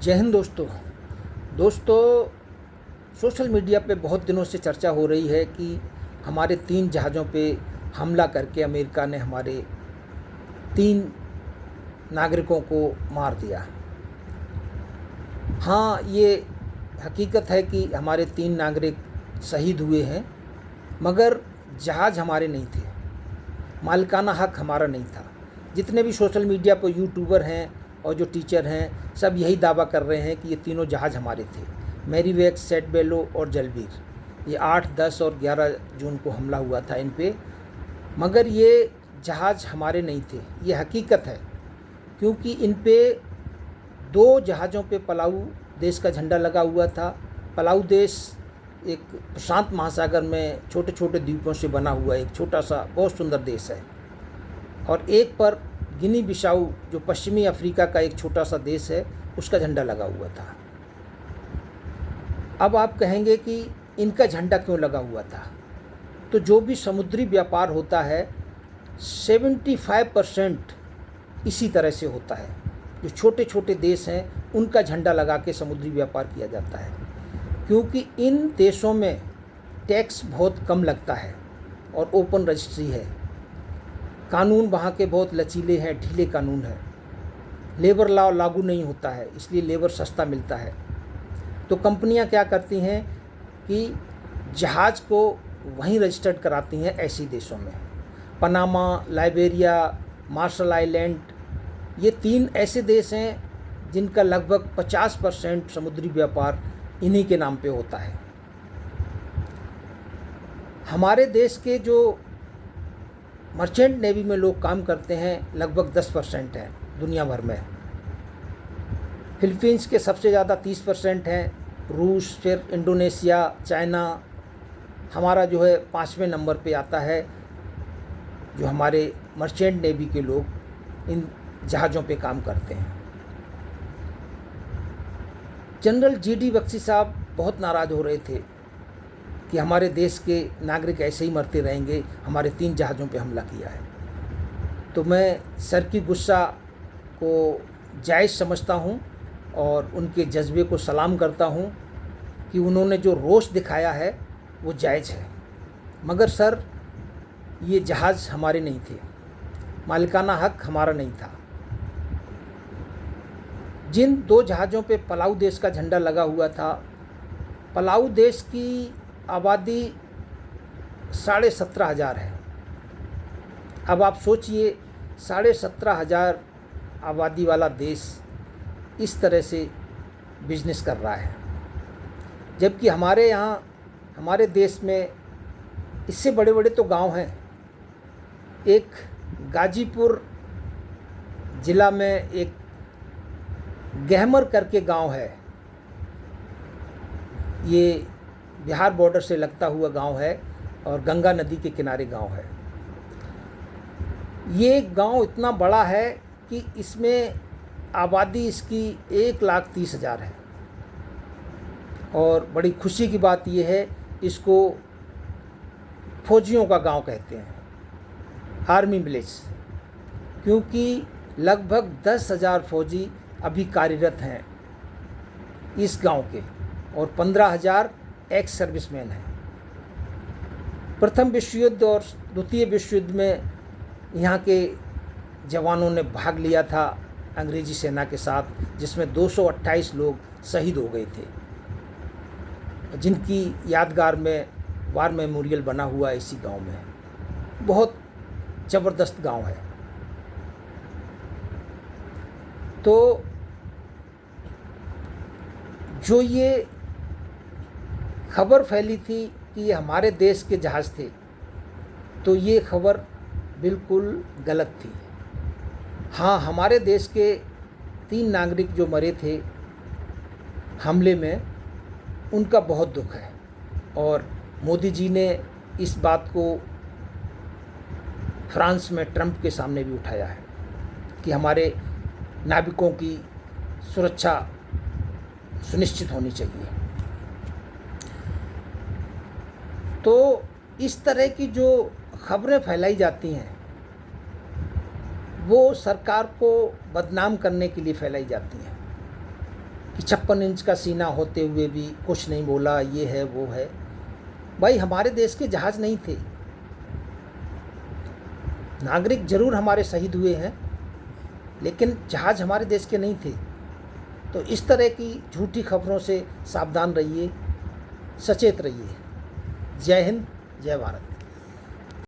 जय हिंद दोस्तों। Social media पे बहुत दिनों से चर्चा हो रही है कि हमारे 3 जहाज़ों पे हमला करके अमेरिका ने हमारे 3 नागरिकों को मार दिया। हाँ, ये हकीकत है कि हमारे 3 नागरिक शहीद हुए हैं, मगर जहाज़ हमारे नहीं थे, मालिकाना हक़ हमारा नहीं था। जितने भी सोशल मीडिया पर यूट्यूबर हैं और जो टीचर हैं, सब यही दावा कर रहे हैं कि ये तीनों जहाज़ हमारे थे, मेरीवेक्स, सेट बेलो और जलबीर। ये 8, 10 और 11 जून को हमला हुआ था इन पे, मगर ये जहाज़ हमारे नहीं थे। ये हकीकत है, क्योंकि इन पे 2 जहाज़ों पे पलाऊ देश का झंडा लगा हुआ था। पलाऊ देश एक प्रशांत महासागर में छोटे छोटे द्वीपों से बना हुआ एक छोटा सा बहुत सुंदर देश है, और एक पर गिनी बिसाऊ जो पश्चिमी अफ्रीका का एक छोटा सा देश है, उसका झंडा लगा हुआ था। अब आप कहेंगे कि इनका झंडा क्यों लगा हुआ था? तो जो भी समुद्री व्यापार होता है 75% इसी तरह से होता है। जो छोटे छोटे देश हैं उनका झंडा लगा के समुद्री व्यापार किया जाता है, क्योंकि इन देशों में टैक्स बहुत कम लगता है और ओपन रजिस्ट्री है। कानून वहाँ के बहुत लचीले हैं, ढीले कानून है। लेबर लॉ लागू नहीं होता है, इसलिए लेबर सस्ता मिलता है। तो कंपनियां क्या करती हैं कि जहाज़ को वहीं रजिस्टर्ड कराती हैं ऐसे देशों में। पनामा, लाइबेरिया, मार्शल आइलैंड, ये 3 ऐसे देश हैं जिनका लगभग 50% समुद्री व्यापार इन्हीं के नाम पे होता है। हमारे देश के जो मर्चेंट नेवी में लोग काम करते हैं लगभग 10% हैं दुनिया भर में। फिलीपींस के सबसे ज़्यादा 30% हैं, रूस, फिर इंडोनेशिया, चाइना। हमारा जो है 5वें नंबर पे आता है, जो हमारे मर्चेंट नेवी के लोग इन जहाज़ों पे काम करते हैं। General GD. बख्शी साहब बहुत नाराज़ हो रहे थे कि हमारे देश के नागरिक ऐसे ही मरते रहेंगे, हमारे 3 जहाज़ों पे हमला किया है। तो मैं सर की गुस्सा को जायज़ समझता हूँ और उनके जज्बे को सलाम करता हूँ कि उन्होंने जो रोष दिखाया है वो जायज़ है। मगर सर, ये जहाज़ हमारे नहीं थे, मालिकाना हक़ हमारा नहीं था। जिन 2 जहाज़ों पे पलाऊ देश का झंडा लगा हुआ था, पलाऊ देश की आबादी 17,500 है। अब आप सोचिए, 17,500 आबादी वाला देश इस तरह से बिजनेस कर रहा है, जबकि हमारे यहाँ, हमारे देश में इससे बड़े बड़े तो गांव हैं। एक गाजीपुर ज़िला में एक गहमर करके गांव है, ये बिहार बॉर्डर से लगता हुआ गांव है और गंगा नदी के किनारे गांव है। ये गांव इतना बड़ा है कि इसमें आबादी इसकी 1,30,000 है, और बड़ी खुशी की बात यह है, इसको फौजियों का गांव कहते हैं, आर्मी विलेज, क्योंकि लगभग 10,000 फौजी अभी कार्यरत हैं इस गांव के, और 15,000 एक्स सर्विसमैन हैं। प्रथम विश्व युद्ध और द्वितीय विश्व युद्ध में यहाँ के जवानों ने भाग लिया था अंग्रेजी सेना के साथ, जिसमें 228 लोग शहीद हो गए थे, जिनकी यादगार में वार मेमोरियल बना हुआ है इसी गांव में। बहुत ज़बरदस्त गांव है। तो जो ये खबर फैली थी कि ये हमारे देश के जहाज़ थे, तो ये खबर बिल्कुल गलत थी। हाँ, हमारे देश के 3 नागरिक जो मरे थे हमले में, उनका बहुत दुख है, और मोदी जी ने इस बात को फ्रांस में ट्रंप के सामने भी उठाया है कि हमारे नाविकों की सुरक्षा सुनिश्चित होनी चाहिए। तो इस तरह की जो खबरें फैलाई जाती हैं वो सरकार को बदनाम करने के लिए फैलाई जाती हैं। कि 56 इंच का सीना होते हुए भी कुछ नहीं बोला, ये है वो है। भाई हमारे देश के जहाज़ नहीं थे, नागरिक जरूर हमारे शहीद हुए हैं लेकिन जहाज़ हमारे देश के नहीं थे। तो इस तरह की झूठी खबरों से सावधान रहिए, सचेत रहिए। जय हिंद, जय भारत।